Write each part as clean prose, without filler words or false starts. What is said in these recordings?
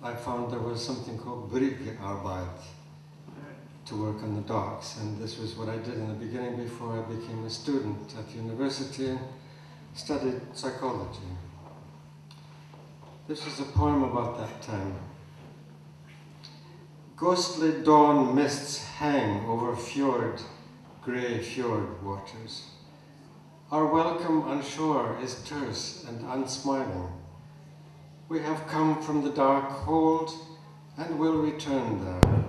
I found there was something called bryggearbeit, to work on the docks, and this was what I did in the beginning before I became a student at university and studied psychology. This is a poem about that time. Ghostly dawn mists hang over grey fjord waters. Our welcome on shore is terse and unsmiling. We have come from the dark hold and will return there.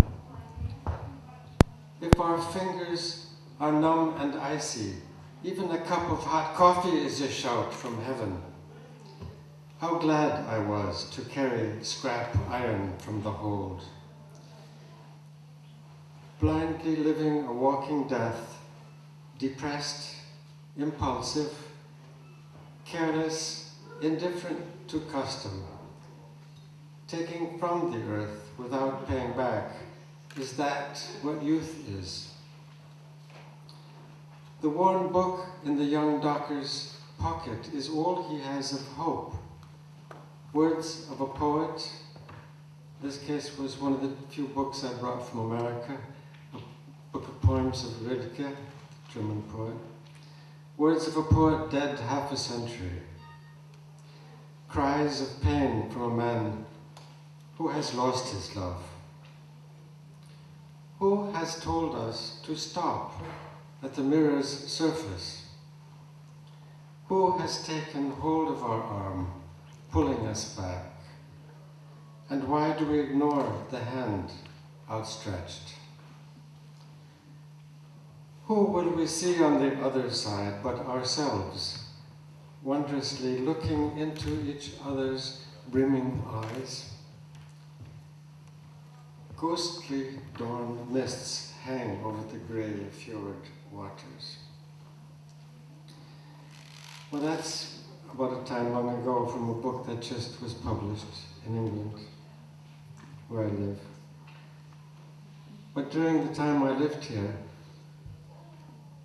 If our fingers are numb and icy, even a cup of hot coffee is a shout from heaven. How glad I was to carry scrap iron from the hold. Blindly living a walking death, depressed, impulsive, careless, indifferent to custom, taking from the earth without paying back. Is that what youth is? The worn book in the young docker's pocket is all he has of hope. Words of a poet. This case was one of the few books I brought from America, a book of poems of Rilke, German poet. Words of a poet dead half a century. Cries of pain from a man who has lost his love. Who has told us to stop at the mirror's surface? Who has taken hold of our arm, pulling us back? And why do we ignore the hand outstretched? Who will we see on the other side but ourselves, wondrously looking into each other's brimming eyes? Ghostly dawn mists hang over the grey fjord waters. Well, that's about a time long ago from a book that just was published in England, where I live. But during the time I lived here,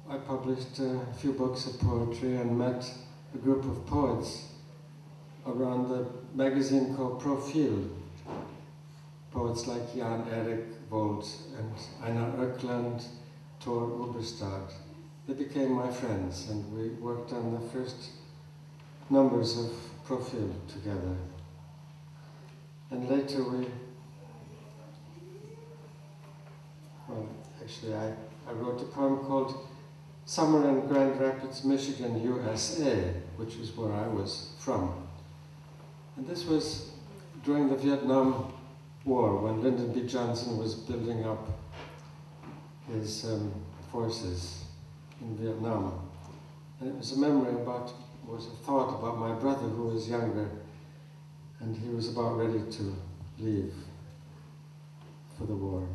I published a few books of poetry and met a group of poets around the magazine called Profil. Poets like Jan Erik Vold and Einar Ökland, Tor Oberstad. They became my friends, and we worked on the first numbers of Profil together. And later I wrote a poem called Summer in Grand Rapids, Michigan, USA, which is where I was from. And this was during the Vietnam War, when Lyndon B. Johnson was building up his forces in Vietnam. And it was a memory was a thought about my brother who was younger, and he was about ready to leave for the war.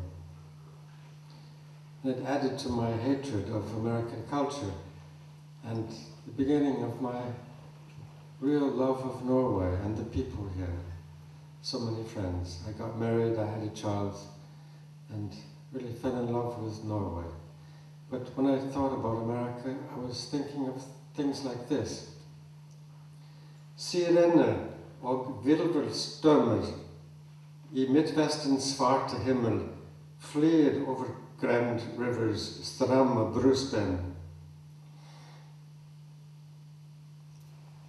And it added to my hatred of American culture and the beginning of my real love of Norway and the people here. So many friends. I got married, I had a child, and really fell in love with Norway. But when I thought about America, I was thinking of things like this. Sirener og virvelstrømmer I Midtvestens svarte himmel flyr over Grand Rivers stramme brusben.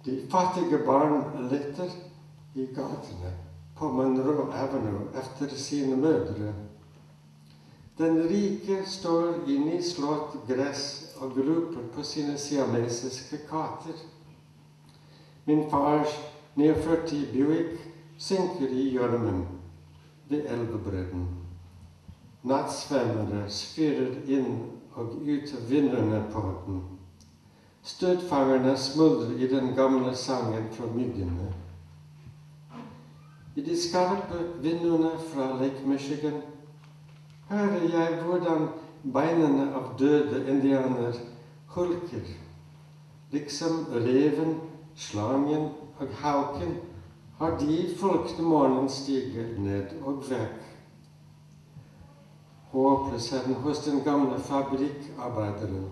De fattige barn letter I gatene på Monroe Avenue efter sine mødre. Den rike står I nyslått gress og gluper på sine siamesiske katter. Min fars 49 Buick synker I gjørmen ved elvebredden. Nattsvømmere svirrer inn og ut av vinduene på den. Støtfangerne smuldrer I den gamle sangen fra myggene. I de skarpe vinduene fra Lake Michigan hører jeg hvordan beinene av døde indianer hulker, liksom reven, slangen og hauken har de folkene morgenen stiger ned og vekk. Håpløsheten hos den gamle fabrikkarbeideren.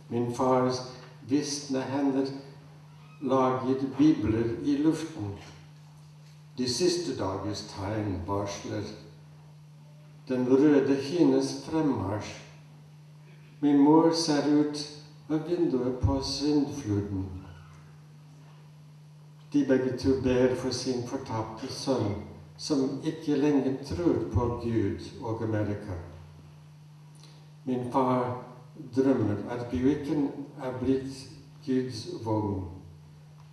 Min fars visne hender laget bibler I luften. De siste dagers tegn varsler den røde hines fremmarsj. Min mor ser ut av vinduet på syndfloden. De begge to ber for sin fortapte sønn, som ikke lenger tror på Gud og Amerika. Min far drømmer at byen er blitt Guds vogn.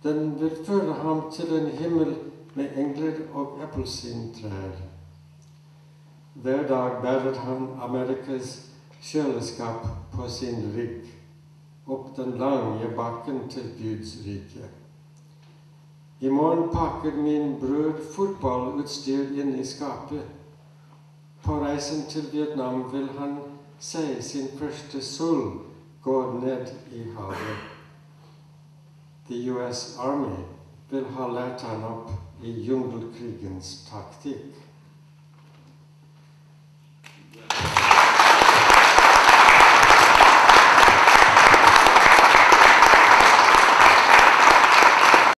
Den vil føre ham til en himmel med engler og appelsintrær. Hver dag bærer han Amerikas kjøleskap på sin rygg, opp den lange bakken til Guds rike. I morgen pakker min bror fotballutstyr inn i skapet. På reisen til Vietnam vil han se sin første sol gå ned i havet. The US Army vil ha lært han opp i jungelkrigens taktikk.